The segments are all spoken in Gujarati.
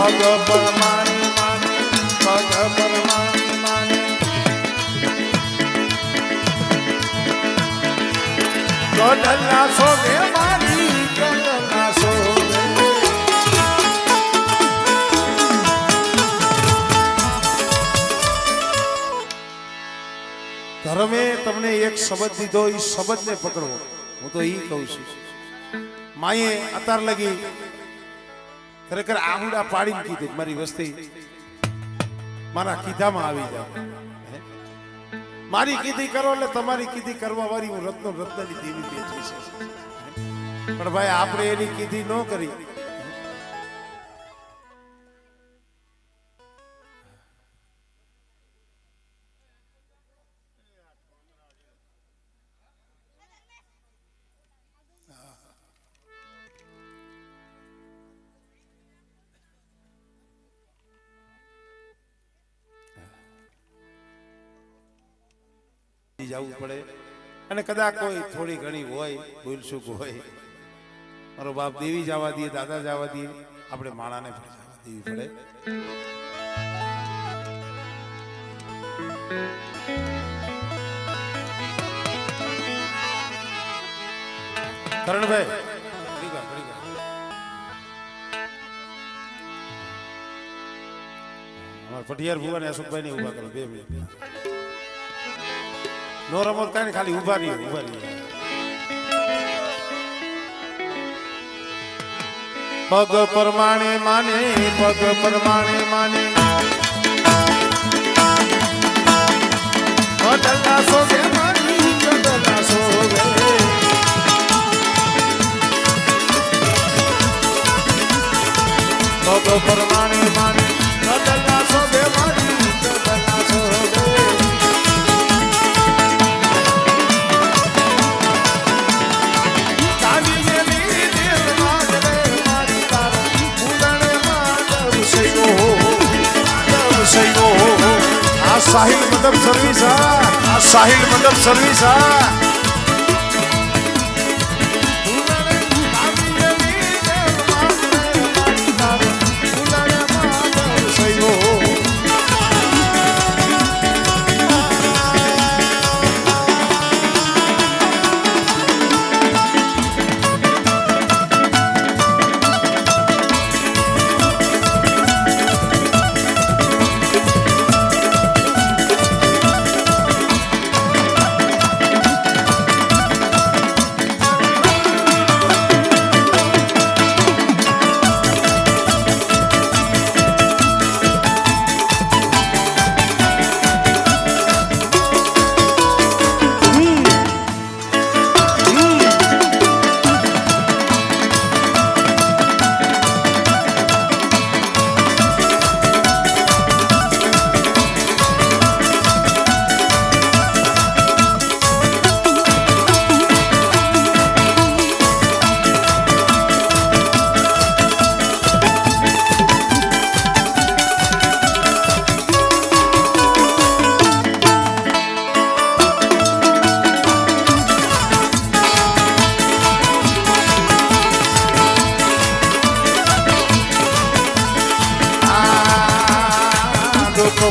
પગ પરમાણે માને પગ પરમાણે માને ગોડલા સોગે મારી ગોડલા સોગે ધર્મે તમને એક શબ્દ દીધો એ શબ્દને પકડવો હું તો ઈ કહું છું માએ અત્યાર લગી ખરેખર આહુડા પાડીને કીધું મારી વસ્તી મારા કીધામાં આવી જાવ મારી કીધી કરો એટલે તમારી કીધી કરવા વાળી હું રત્નની દેવી બેઠી છે પણ ભાઈ આપણે એની કીધી ન કરી જવું પડે અને કદાચ કોઈ થોડી ઘણી હોય ભૂલચૂક હોય મારો બાપ દેવી જવા દે દાદા જવા દે આપણે માળાને પણ જવા દેવી પડે કરણભાઈ અમારા પટિયાર ભુવા ને અશોકભાઈ ને ઉભા કરો 2 મિનિટ નો રમત કાંઈ ખાલી ઉભા રહી પગ પરમાણે માને પગ પરમાણે માને ગોડલા સોગે મારી ગોડલા સોગે પગ પરમાણે માને ગોડલા સોગે મારી ગોડલા સોગે साहिल मतलब सर्विस साहिल मतलब सर्विस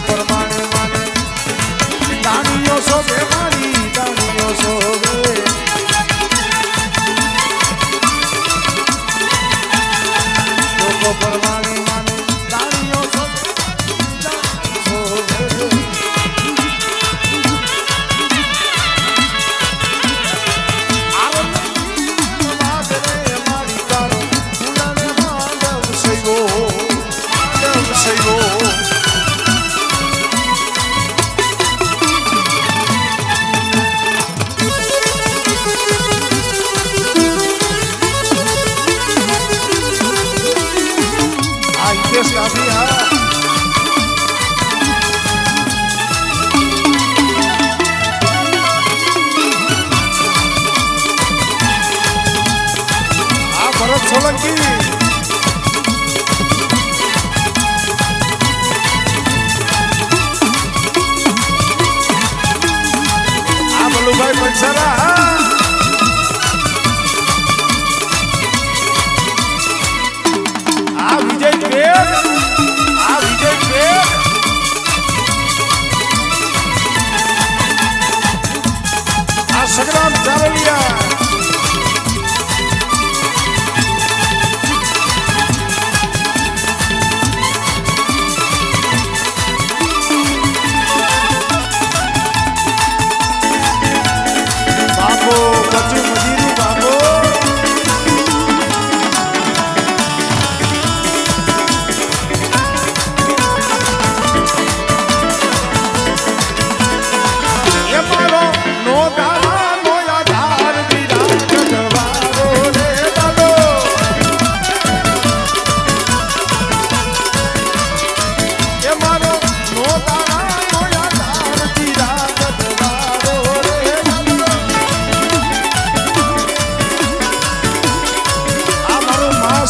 પરમાણે માને દાણીઓ સોગે મારી દાણીઓ સોગે લોકો પરમાણે માને દાણીઓ સોગે મારી તારો ફૂલાને માધવ સૈવો સોલંકી આ બલુભાઈ પંસારા આ વિજય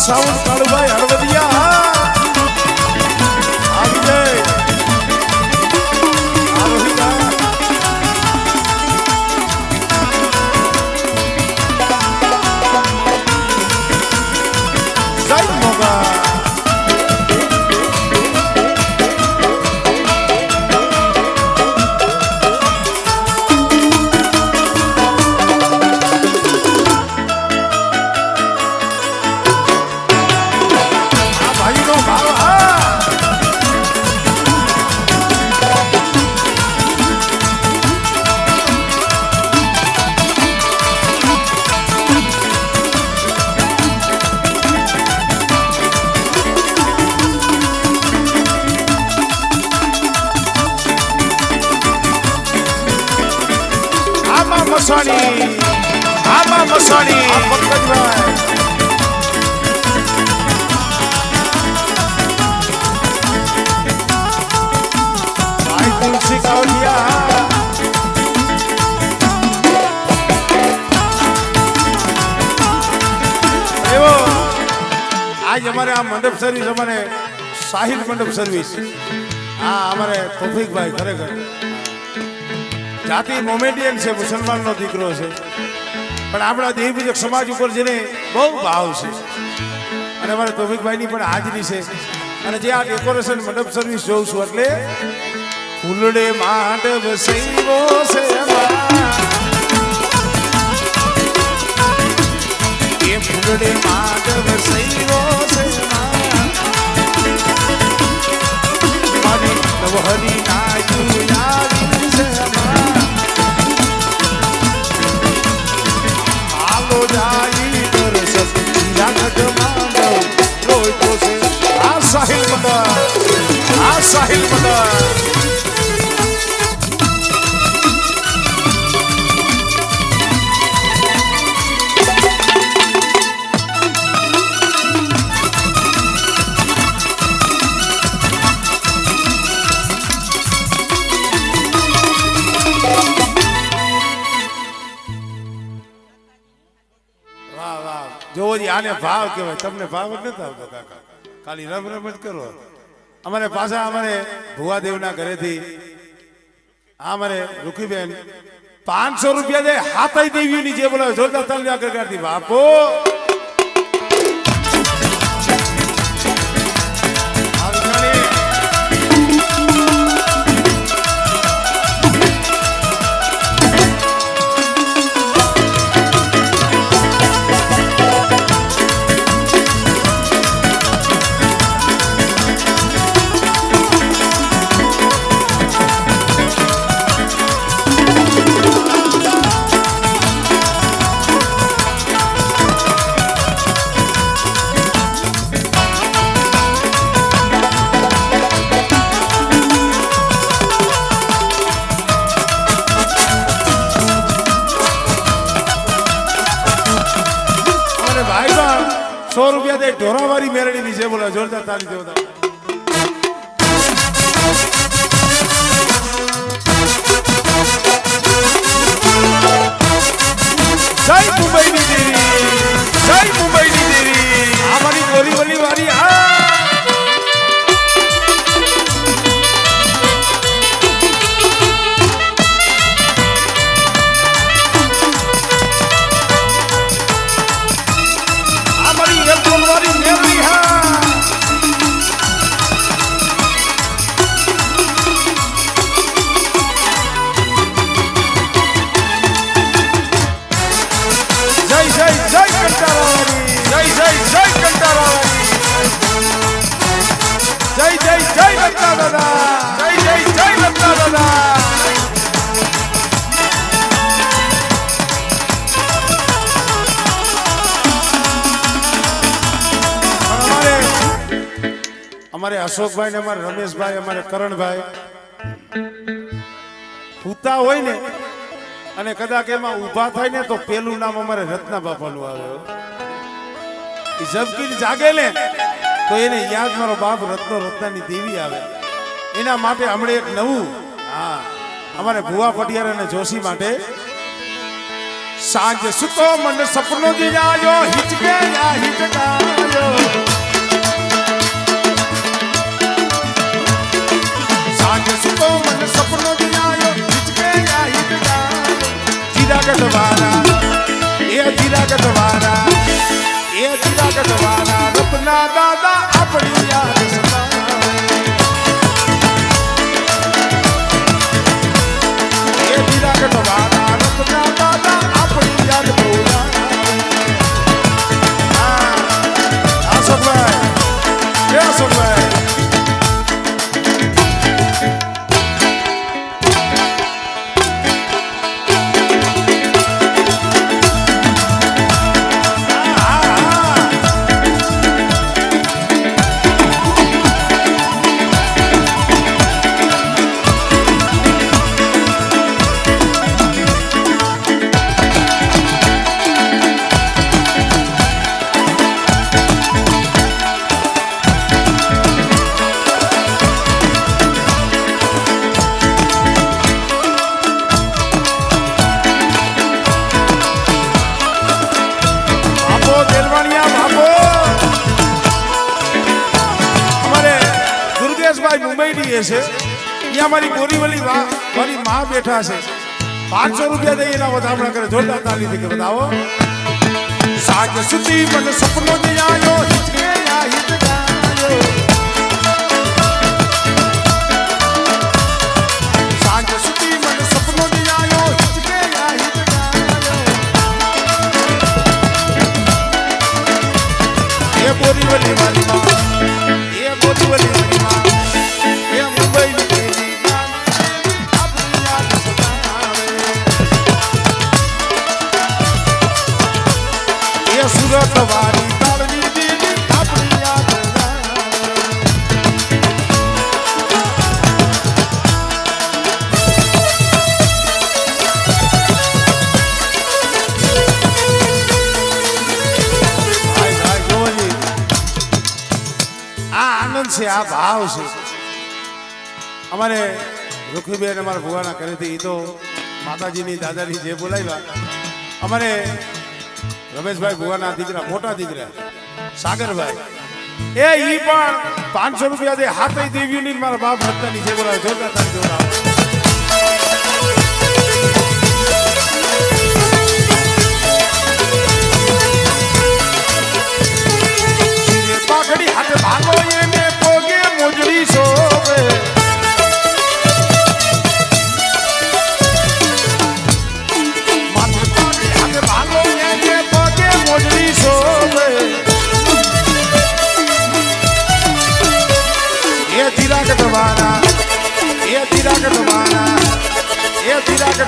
સાઉન્ડ કાળુભાઈ હળવદિયા આવી જાય મસાણી આમાં મસાણી પંકજભાઈ ભાઈ તુલસી કાવડિયા એવો આજ અમારે આ મંડપ સર્વિસ અમારે સાહિલ મંડપ સર્વિસ હા અમારે તોફીકભાઈ ખરેખર જાતિ મોમેડિયન છે, મુસલમાનનો દીકરો છે, પણ આપણા દેવપૂજક સમાજ ઉપર જેને બહુ ભાવ છે અને અમારા તોફીકભાઈની પણ હાજરી છે અને જે આ ડેકોરેશન મંડપ સર્વિસ જોઉં છું એટલે ફૂલડે માંડવ સૈવો છે એ ફૂલડે માંડવ સૈવો છે મારી નવહરી નાયુ યારી છે જાઈ દર્શન જગત માંડવ રોતો છે આ સાહિલ મંડળ જોવો આને ભાવ કહેવાય, તમને ભાવ જ નથી આવતો કાકા, ખાલી રમ રમ જ કરો. અમારે પાછા અમારે ભુવાદેવના ઘરેથી અમારે રૂખીબેન 500 રૂપિયા દે હાથાઈ દેવીની જે બોલાવે જોરદાર તાલી આગળ કરતી બાપો ₹100 દે ઢોરાવાળી મેરડીની છે બોલા જોરદાર તાળી દેવો જય મુંબઈની દેવી આ મારી બોલીવલી વાળી અમારે અશોકભાઈ ને અમારે રમેશભાઈ અમારે કરણભાઈ પૂતા હોય ને અને કદાચ એમાં ઊભા થાય ને તો પેલું નામ અમારે રત્ના બાપાનું આવે. જબકીર જાગે ને તો એને યાદ મારો બાપ રત્નાની દેવી આવે. એના માટે હમણે એક નવું અમારે ભુવા પટિયાર અને જોશી માટે સાંજ સુતો મન સપનો દિયાયો હિચકે યા હિચકાયો સાંજ સુતો મન સપનો દિયાયો હિચકે યા હિચકાયો જીરા ગઢવાના એ જીરા ગઢવાના રત્ના દાદા આપણી યાદ સતાવે એ જીરા ગઢવાના રત્ના દાદા આપણી યાદ બોલાવે આ સભાઈ એ સભાઈ છે અહીંયા મારી બોરીવલી મારી માં બેઠા છે 500 રૂપિયા દઈ એના વધામણા કરે જોરદાર તાલીથી કે બતાવો સાંજ સુધી મને સપનો દિયાયો હિચકે યા હિચકાયો સાંજ સુધી મને સપનો દિયાયો હિચકે યા હિચકાયો એ બોરીવલી મારી માં એ બોરીવલી મારી માં સુરત વાળી તાળની દીદી આપણી યાદ આ આનંદ છે આ ભાવ છે અમારે રૂખીબેન અમારા ભુવાના કરેથી એ તો માતાજીની દાદાની જે બોલાવ્યા અમારે રમેશભાઈ ભુવાના દીકરા મોટા દીકરા સાગરભાઈ એ ઈ પણ 500 રૂપિયા દે હાથે દેવીની મારા બાપ હત્તાની જે બોલાવે જોરદાર તાળી જોડાવે પાઘડી હાથે ભાગો એને પોગે મોજડી શોભે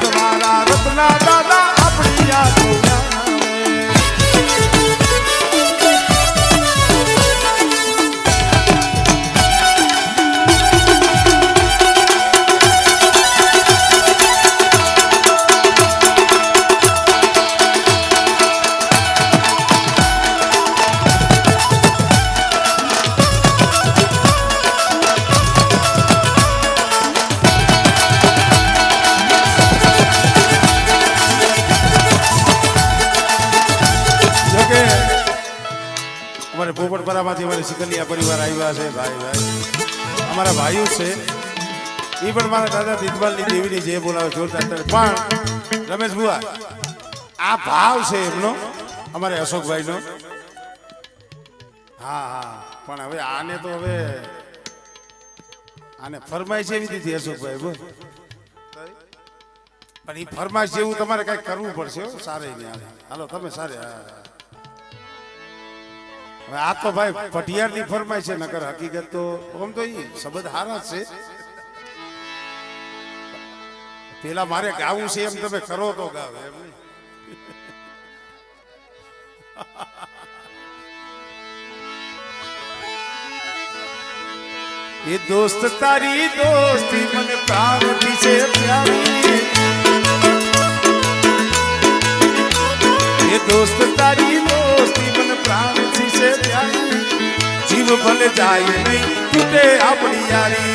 તમારા રત્ના દાદા આપણી યાદ પોપટપરામાંથી અમારે સિકલિયા પરિવાર આવ્યા છે ભાઈ અમારા ભાઈઓ છે એ પણ મારા દાદા દીદબાલની દેવીની જે બોલાવે જોરદાર પણ રમેશ બુઆ આ ભાવ છે એમનો અમારે અશોકભાઈનો હા પણ હવે આને તો હવે આને ફરમાઈશ એવી દીધી અશોકભાઈ બોલ પણ એ ફરમાઈશ જેવું તમારે કઈક કરવું પડશે સારે નહીં હાલો તમે સારે આ તો ભાઈ પટિયાર ની ફરમાય છે નકર હકીકત તો આમ તો ઈ શબ્દ હારા છે પેલા મારે ગાવું છે એમ તમે કરો તો ગાવ એમ ये दोस्त तारी दोस्ती मन प्राण से प्यारी ये दोस्त तारी दोस्ती मन प्राण से प्यारी जीव भले जाए नहीं टूटे अपनी यारी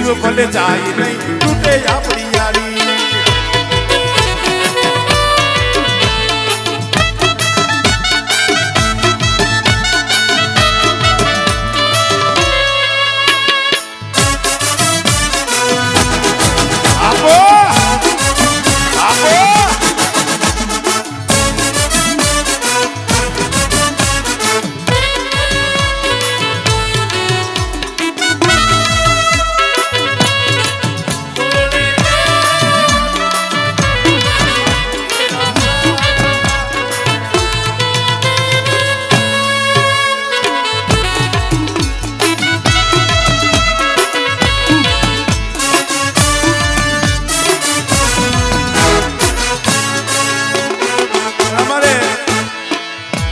જીવ ભલે જાય નહીં તૂટે આપણી યારી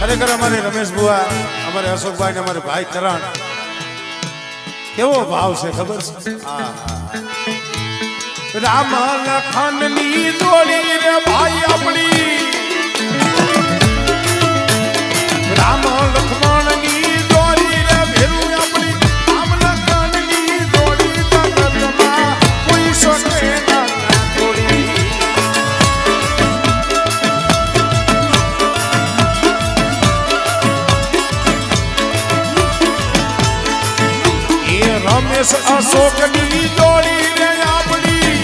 ખરેખર અમારે રમેશ બુઆ અમારે અશોકભાઈ ને અમારે ભાઈ કરણ કેવો ભાવ છે ખબર છે રામ લખન ની દોડી રે ભાઈ આપણી રામ લખમણ ની દોડી રે ભેરું આપણી રામ લખન ની દોડી જગતમાં કોઈ શકે ના દોડી રમેશ અશોક ની દોડી રે આપણી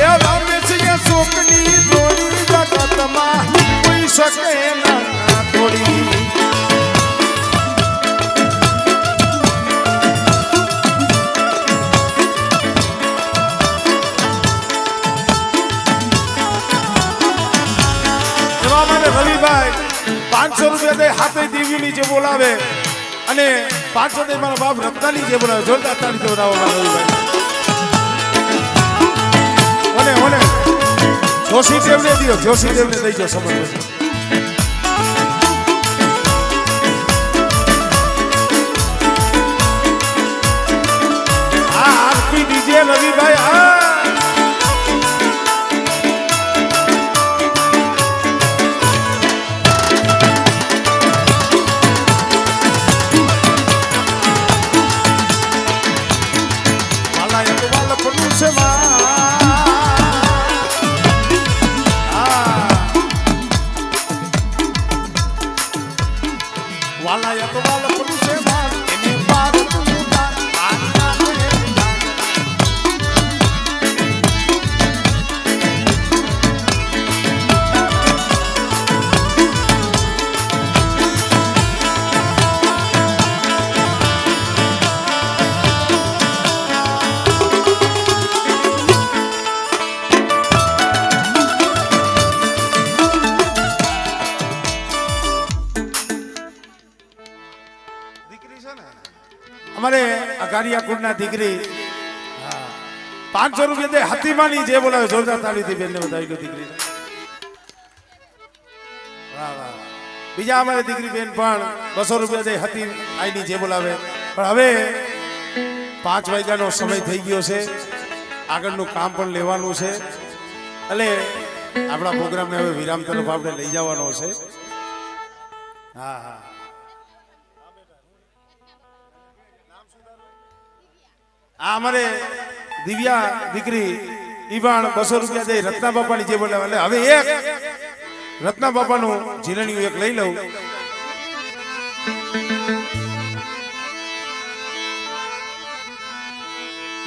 એ રમેશ અશોક ની દોડી જગતમાં કોઈ શકે ના દોડી એમાં મને રવિભાઈ 500 રૂપિયા દે હાથે દેવીની જે બોલાવે અને 500 દે મારા બાપ રત્નાની જે બોલાવે જોરદાર તાળી જોડાવો મારા રવિભાઈ ઓને જોશી દેવને દિયો જોશી દેવને દઈ જો સમજ આ આરપી ડીજે રવિભાઈ આ અમારે અગારિયા કુંડના દીકરી 500 રૂપિયા દે હાથીમાની જે બોલાવે જોરદાર તાળીથી બેનને બતાવી ગયો દીકરી વાહ વાહ બીજા અમારે દીકરી બેન પણ 200 રૂપિયા દે હાથી આઈની જે બોલાવે પણ હવે 5 વાગ્યાનો સમય થઈ ગયો છે આગળનું કામ પણ લેવાનું છે એટલે આપણા પ્રોગ્રામને હવે વિરામ તરફ આપણે લઈ જવાનો છે હા હા આ અમારે દિવ્યા દીકરી ઈવાણ 200 રૂપિયા દે રત્ના બાપાની જે બોલાવે એટલે હવે એક રત્ના બાપાનું જીરણિયું એક લઈ લઉં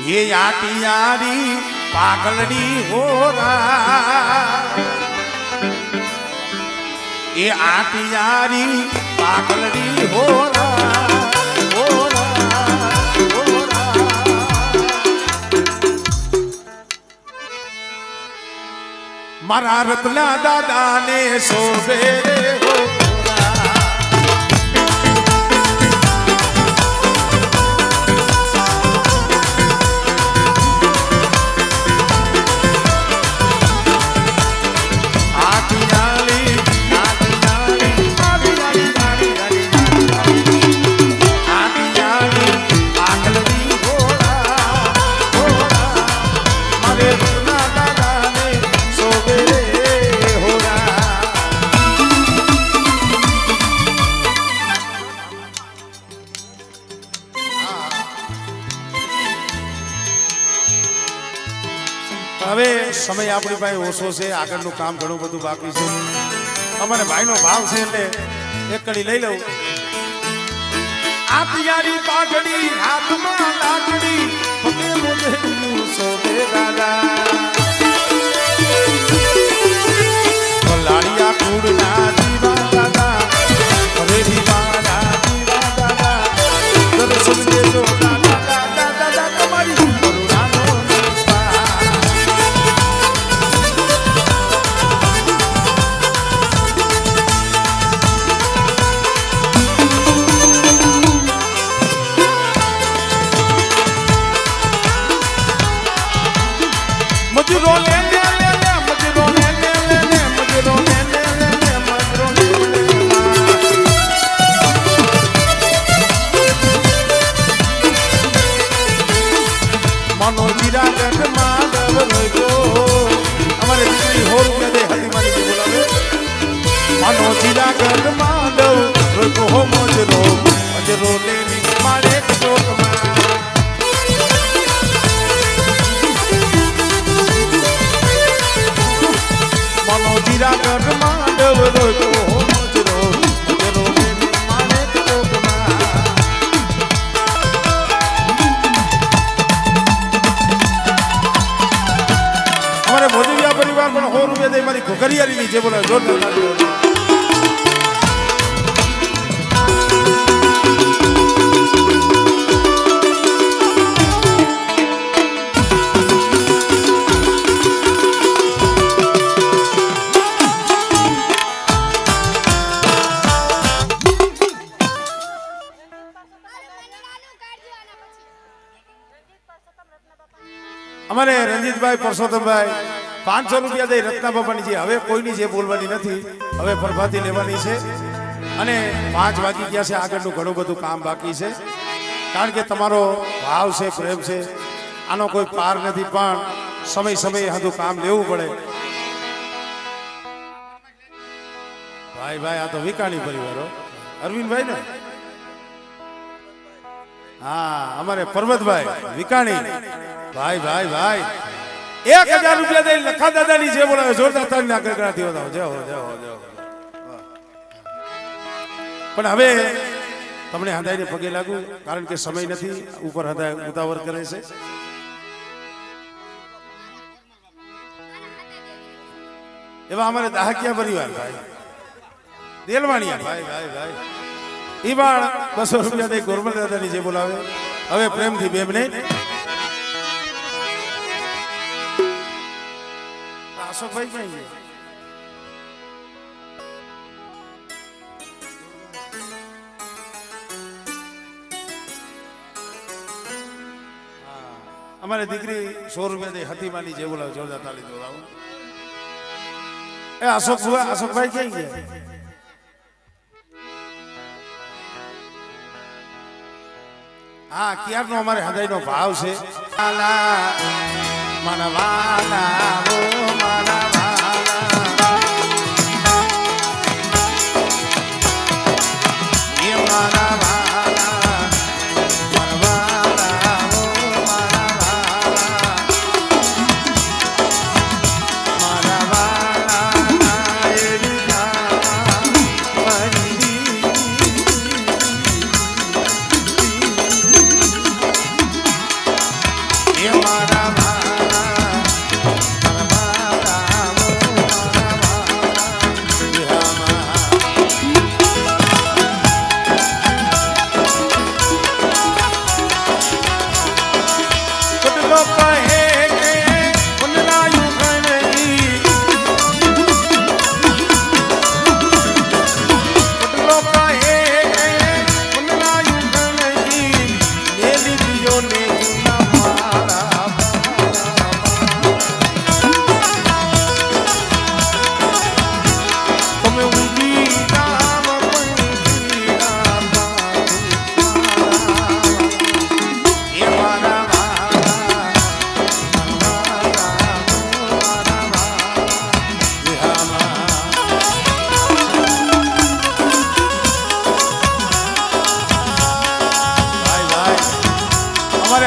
ये आटियारी पागलड़ी होरा ये आटियारी पागलड़ी होरा मारा रत्ना दादा ने सोबे हो સમય આપણી પાસે ઓછો છે, આગળનું કામ ઘણું બધું બાકી છે. અમારે ભાઈનો ભાવ છે એટલે એક કડી લઈ લઉં. આપિયારી પાઘડી હાથમાં લાકડી પગે મોઢે સોદે દાદા લાડિયા કુડના દીવા દાદા હરેરી વાળા દીવા દાદા દર્શન દેજો દાદા દાદા દાદા તમારી કરુણાનો મજૂરો લે લે લે લે મજૂરો લે લે લે લે મજૂરો લે લે લે લે મજૂરો લે લે મનો જીરા ગઢ માધવ રોયો અમારે દીકરી હો રૂપિયા દે હતી મારી જે બોલાવે મનો જીરા ગઢ માધવ રોયો હો મજૂરો મજૂરો લે લે મારે ચોકમાં જીરા ગઢ માંડવ રોજો મજરો મજરો મેને માને ચોકમાં અમારે ભોજવિયા પરિવાર પણ 100 રૂપિયા દે મારી ઘોઘરિયાની જે બોલે જોરદાર અમારે રંજીતભાઈ પરસોત્તમભાઈ 500 રૂપિયા દઈ રત્ના બાપાની જે હવે કોઈની જે બોલવાની નથી, હવે પ્રભાતી લેવાની છે અને 5 વાગી ગયા છે. આગળનું ઘણું બધું કામ બાકી છે કારણ કે તમારો ભાવ છે, પ્રેમ છે, આનો કોઈ પાર નથી. પણ સમય સમયે હદું કામ લેવું પડે. ભાઈ ભાઈ આ તો વિકાણી પરિવારો અરવિંદભાઈ ને હા અમારે પરબતભાઈ વિકાણી ભાઈ ભાઈ ભાઈ 1000 રૂપિયા દઈ લખા દાદાની જે બોલાવે જોરદાર તાળી ના ગગડાથી વધાવો જાઓ જાઓ જાઓ. પણ હવે તમને હદાઈને પગે લાગુ કારણ કે સમય નથી, ઉપર હદાય ઉતાવળ કરે છે. એવા અમારે દાહકિયા પરિવાર ભાઈ દેલવાણીયા ભાઈ ભાઈ ભાઈ ઈ પણ 200 રૂપિયા દઈ ગોરમલ દાદાની જે બોલાવે હવે પ્રેમથી બે મિનિટ. અશોકભાઈ ક્યાં છે? અમારે દીકરી 100 રૂપિયા દે હતીમાની જે બોલાવે જોરદાર તાળી દોડાવો. એ અશોકભાઈ ક્યાં ગયા? હા ક્યારનો અમારે હૃદયનો ભાવ છે. મનવાલા ઓ મનવાલા એ મનવાલા મનવાલા ઓ મનવાલા મનવાલા એ વિધા મરી એ મારા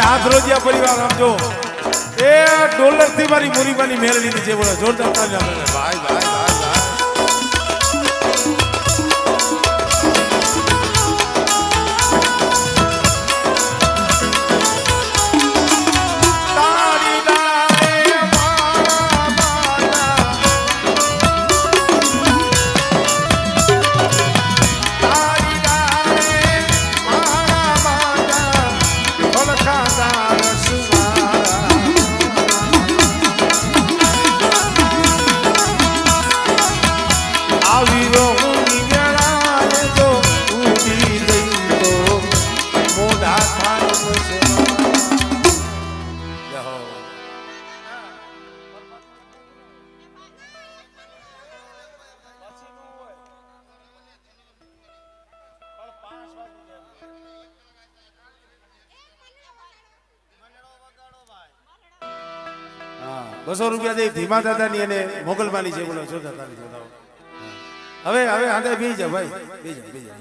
હાથ રોજિયા પરિવાર સમજો એ ડોલર થી મારી મુરીબાની મેળવી છે બોલો જોરદાર તાળી આપે ભાઈ ભાઈ ભાઈ ભાઈ ₹200 દે ધીમા દાદાની અને મોગલમાની છે બોલો જોતા તારી જોતા હવે હવે આંધે બેહી જા ભાઈ બેહી જા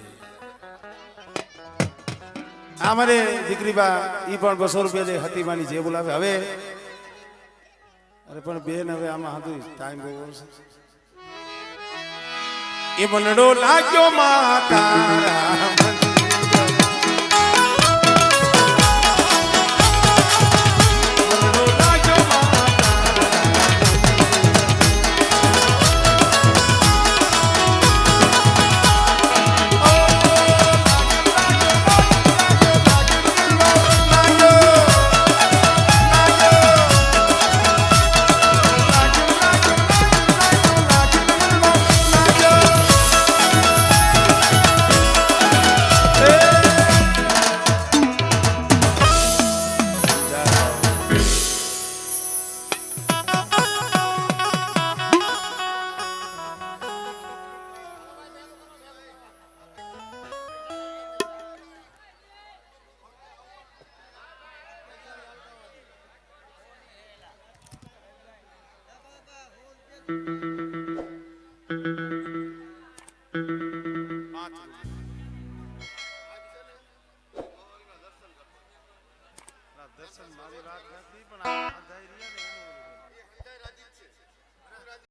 આ મારે દીકરી બા ઈ પણ ₹200 દે હતીમાની છે બોલાવે હવે અરે પણ બેન હવે આમાં હાથું ટાઈમ બહુ એ મનડો લાગ્યો માતા